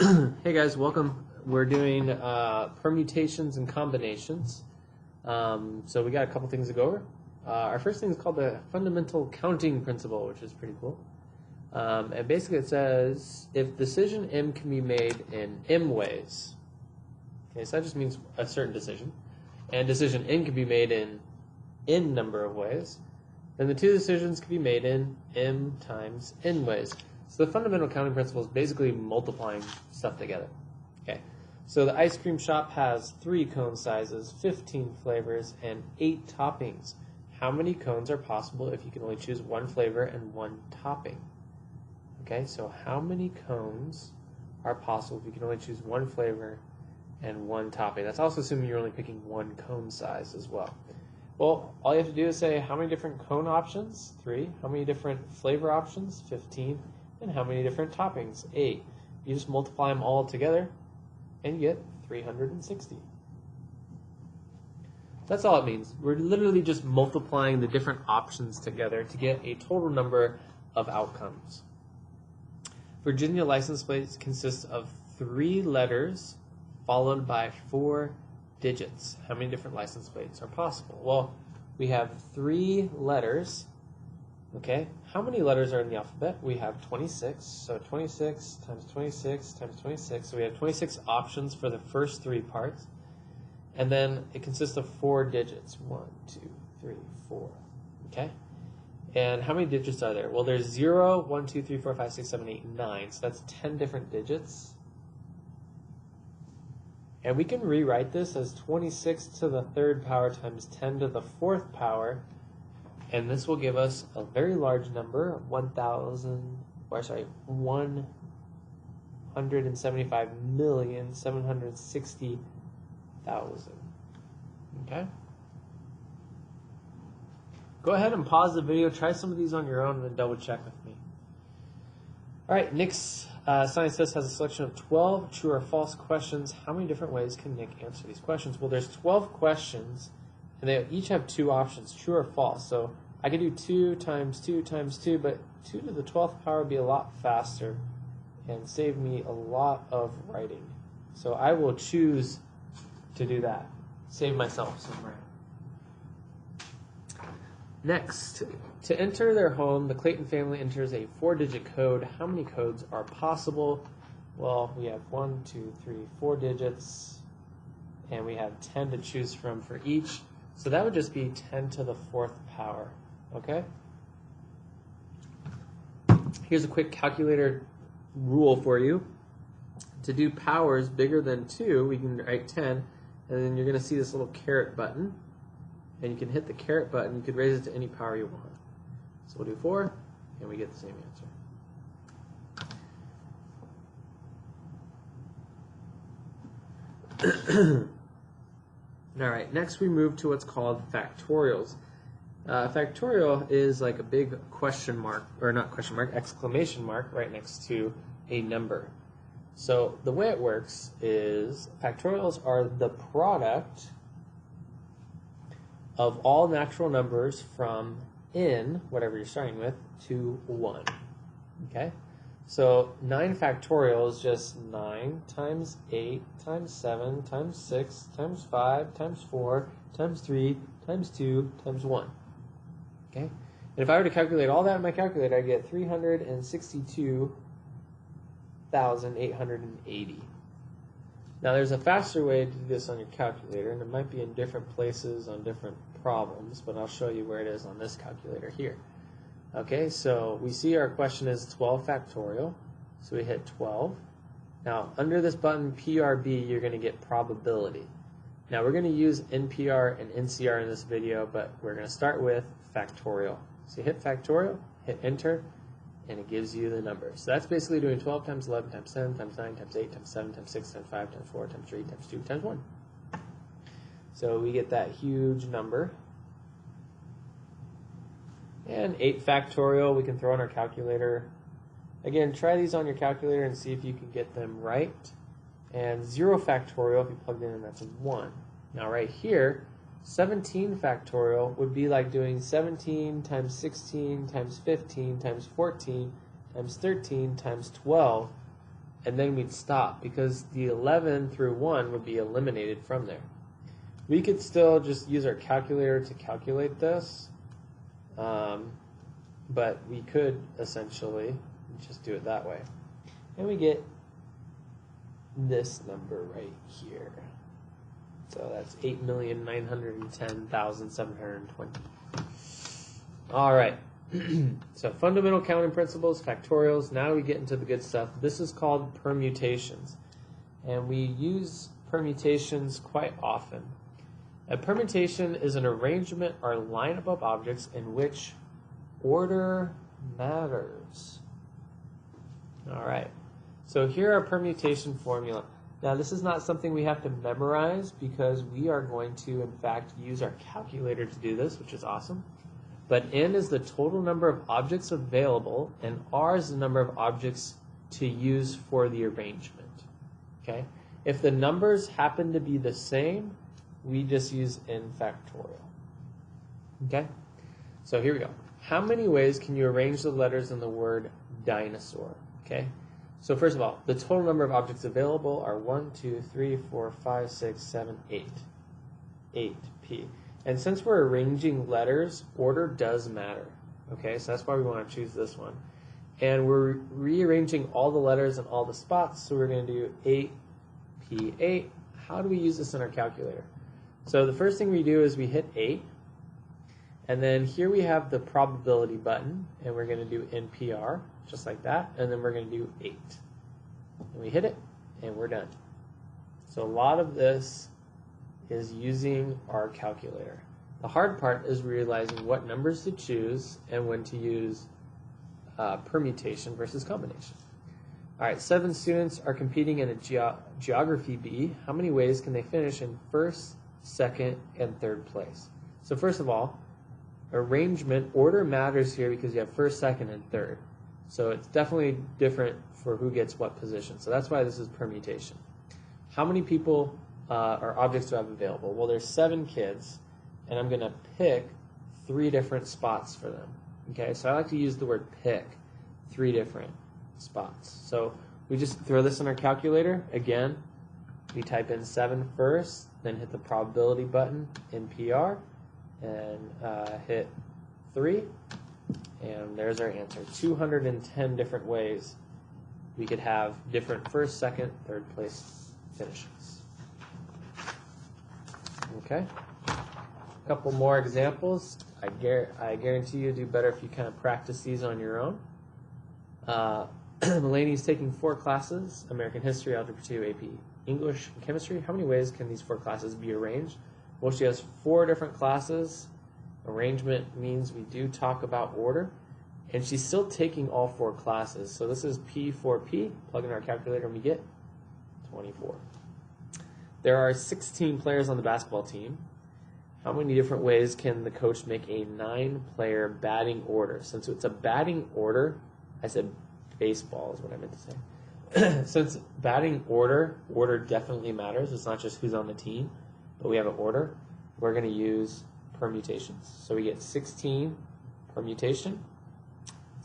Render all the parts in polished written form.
Hey guys, welcome. We're doing permutations and combinations. So we got a couple things to go over. Our first thing is called the fundamental counting principle, which is pretty cool. And basically it says if decision M can be made in M ways, okay, so that just means a certain decision, and decision N can be made in N number of ways, then the two decisions can be made in M times N ways. So the fundamental counting principle is basically multiplying stuff together. Okay, so the ice cream shop has 3 cone sizes, 15 flavors, and 8 toppings. How many cones are possible if you can only choose 1 flavor and 1 topping? Okay, so how many cones are possible if you can only choose 1 flavor and 1 topping? That's also assuming you're only picking 1 cone size as well. Well, all you have to do is say how many different cone options? 3. How many different flavor options? 15. And how many different toppings? 8. You just multiply them all together and you get 360. That's all it means. We're literally just multiplying the different options together to get a total number of outcomes. Virginia license plates consist of 3 letters followed by 4 digits. How many different license plates are possible? Well, we have 3 letters. Okay, how many letters are in the alphabet? We have 26, so 26 times 26 times 26, so we have 26 options for the first 3 parts, and then it consists of 4 digits, 1, 2, 3, 4, okay? And how many digits are there? Well, there's 0, 1, 2, 3, 4, 5, 6, 7, 8, 9, so that's 10 different digits. And we can rewrite this as 26 to the 3rd power times 10 to the 4th power, and this will give us a very large number, 175,760,000. Okay? Go ahead and pause the video, try some of these on your own, and then double check with me. Alright, Nick's science test has a selection of 12 true or false questions. How many different ways can Nick answer these questions? Well, there's 12 questions, and they each have 2 options, true or false. So I could do 2 times 2 times 2, but 2 to the 12th power would be a lot faster and save me a lot of writing. So I will choose to do that. Save myself some writing. Next, to enter their home, the Clayton family enters a 4-digit code. How many codes are possible? Well, we have 1, 2, 3, 4 digits, and we have 10 to choose from for each. So that would just be 10 to the 4th power, okay? Here's a quick calculator rule for you. To do powers bigger than 2, we can write 10, and then you're going to see this little caret button, and you can hit the caret button. You could raise it to any power you want. So we'll do 4, and we get the same answer. Alright, next we move to what's called factorials. Factorial is like a big question mark, or not question mark, exclamation mark right next to a number. So the way it works is factorials are the product of all natural numbers from n, whatever you're starting with, to 1. Okay? So 9 factorial is just 9 times 8 times 7 times 6 times 5 times 4 times 3 times 2 times 1. Okay? And if I were to calculate all that in my calculator, I get 362,880. Now there's a faster way to do this on your calculator, and it might be in different places on different problems, but I'll show you where it is on this calculator here. Okay, so we see our question is 12 factorial, so we hit 12. Now under this button PRB, you're going to get probability. Now we're going to use NPR and NCR in this video, but we're going to start with factorial. So you hit factorial, hit enter, and it gives you the number. So that's basically doing 12 times 11 times 10 times 9 times 8 times 7 times 6 times 5 times 4 times 3 times 2 times 1. So we get that huge number. And 8 factorial we can throw in our calculator. Again, try these on your calculator and see if you can get them right. And 0 factorial, if you plug it in, that's a 1. Now right here, 17 factorial would be like doing 17 times 16 times 15 times 14 times 13 times 12 and then we'd stop because the 11 through 1 would be eliminated from there. We could still just use our calculator to calculate this, but we could essentially just do it that way. And we get this number right here. So that's 8,910,720. All right. So fundamental counting principles, factorials. Now we get into the good stuff. This is called permutations. And we use permutations quite often. A permutation is an arrangement or lineup of objects in which order matters. All right. So here are permutation formula. Now this is not something we have to memorize because we are going to, in fact, use our calculator to do this, which is awesome. But N is the total number of objects available, and R is the number of objects to use for the arrangement. Okay? If the numbers happen to be the same, we just use N factorial. Okay? So here we go. How many ways can you arrange the letters in the word dinosaur? Okay? So first of all, the total number of objects available are 1, 2, 3, 4, 5, 6, 7, 8. 8p. And since we're arranging letters, order does matter. Okay, so that's why we want to choose this one. And we're rearranging all the letters in all the spots, so we're going to do 8p8. How do we use this in our calculator? So the first thing we do is we hit 8, and then here we have the probability button, and we're going to do NPR, just like that, and then we're going to do 8. And we hit it, and we're done. So a lot of this is using our calculator. The hard part is realizing what numbers to choose and when to use permutation versus combination. All right, 7 students are competing in a geography B. How many ways can they finish in first, second, and third place? So first of all, arrangement, order matters here because you have first, second, and third. So it's definitely different for who gets what position. So that's why this is permutation. How many people or objects do I have available? Well, there's 7 kids, and I'm going to pick 3 different spots for them. Okay, so I like to use the word pick, 3 different spots. So we just throw this in our calculator. Again, we type in 7 first, then hit the probability button in PR, and hit 3, and there's our answer. 210 different ways we could have different first, second, third place finishes. Okay, a couple more examples. I guarantee you do better if you kind of practice these on your own. Mulaney's taking 4 classes: American History, Algebra 2, AP English, and Chemistry. How many ways can these 4 classes be arranged? Well, she has 4 different classes. Arrangement means we do talk about order. And she's still taking all 4 classes. So this is P4P. Plug in our calculator and we get 24. There are 16 players on the basketball team. How many different ways can the coach make a 9-player batting order? Since it's a batting order, I said baseball is what I meant to say. Since batting order definitely matters. It's not just who's on the team, but we have an order. We're going to use permutations. So we get 16 permutation,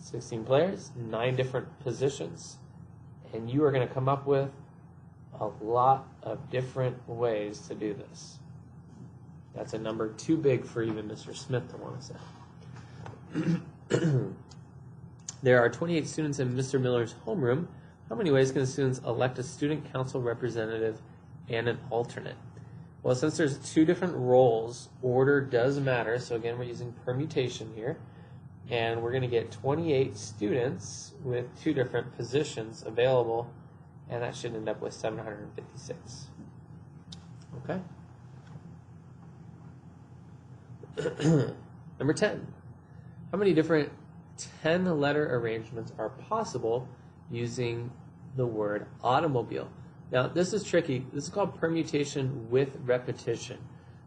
16 players, 9 different positions, and you are going to come up with a lot of different ways to do this. That's a number too big for even Mr. Smith to want to say. There are 28 students in Mr. Miller's homeroom. How many ways can the students elect a student council representative and an alternate? Well, since there's 2 different roles, order does matter. So again, we're using permutation here. And we're going to get 28 students with 2 different positions available. And that should end up with 756. Okay. Number 10. How many different 10-letter arrangements are possible using the word automobile? Now, this is tricky. This is called permutation with repetition.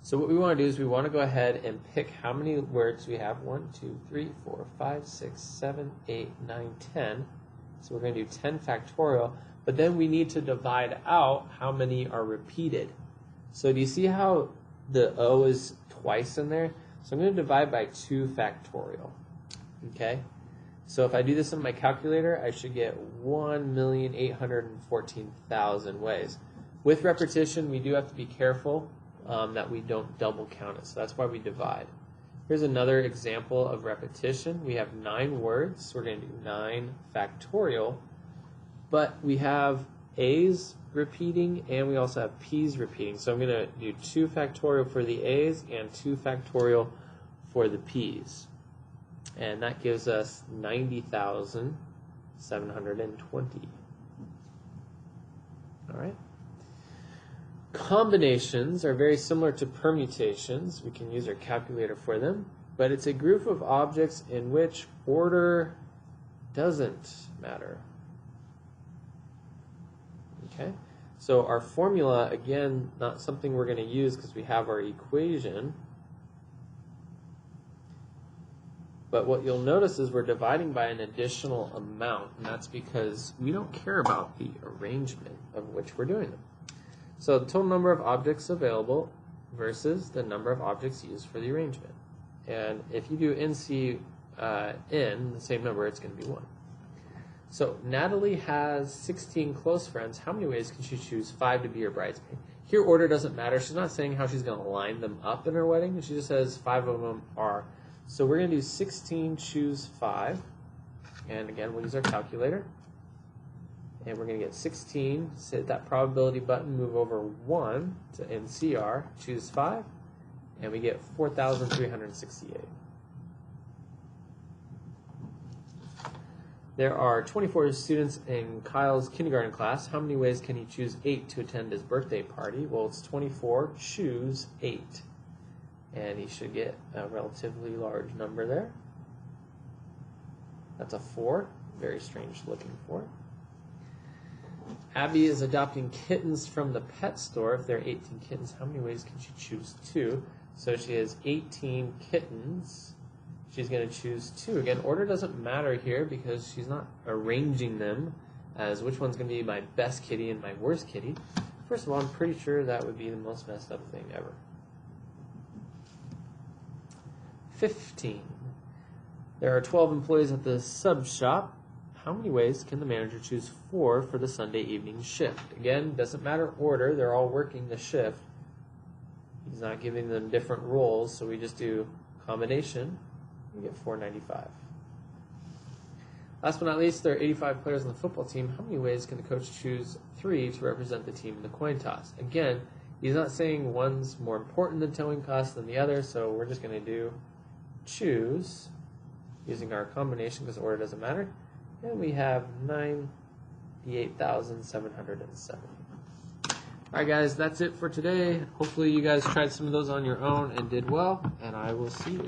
So what we want to do is we want to go ahead and pick how many words we have. 1, 2, 3, 4, 5, 6, 7, 8, 9, 10. So we're going to do 10 factorial. But then we need to divide out how many are repeated. So do you see how the O is twice in there? So I'm going to divide by 2 factorial. Okay? So if I do this in my calculator, I should get 1,814,000 ways. With repetition, we do have to be careful that we don't double count it. So that's why we divide. Here's another example of repetition. We have 9 words. So we're going to do 9 factorial. But we have A's repeating and we also have P's repeating. So I'm going to do 2 factorial for the A's and 2 factorial for the P's. And that gives us 90,720. All right. Combinations are very similar to permutations. We can use our calculator for them, but it's a group of objects in which order doesn't matter. Okay, so our formula, again, not something we're going to use because we have our equation, but what you'll notice is we're dividing by an additional amount, and that's because we don't care about the arrangement of which we're doing them. So the total number of objects available versus the number of objects used for the arrangement. And if you do NC the same number, it's going to be 1. So Natalie has 16 close friends. How many ways can she choose 5 to be her bridesmaid? Here order doesn't matter. She's not saying how she's going to line them up in her wedding. She just says 5 of them are. So we're going to do 16 choose 5. And again, we'll use our calculator. And we're going to get 16, hit that probability button, move over 1 to NCR, choose 5, and we get 4,368. There are 24 students in Kyle's kindergarten class. How many ways can he choose 8 to attend his birthday party? Well, it's 24, choose 8. And he should get a relatively large number there. That's a 4, very strange looking 4. Abby is adopting kittens from the pet store. If there are 18 kittens, how many ways can she choose 2? So she has 18 kittens. She's going to choose 2. Again, order doesn't matter here because she's not arranging them as which one's going to be my best kitty and my worst kitty. First of all, I'm pretty sure that would be the most messed up thing ever. 15. There are 12 employees at the sub shop. How many ways can the manager choose 4 for the Sunday evening shift? Again, doesn't matter order, they're all working the shift. He's not giving them different roles, so we just do combination. We get 495. Last but not least, there are 85 players on the football team. How many ways can the coach choose 3 to represent the team in the coin toss? Again, he's not saying one's more important than towing cost than the other, so we're just going to do choose using our combination because order doesn't matter. And we have 98,770. Alright guys, that's it for today. Hopefully you guys tried some of those on your own and did well, and I will see you.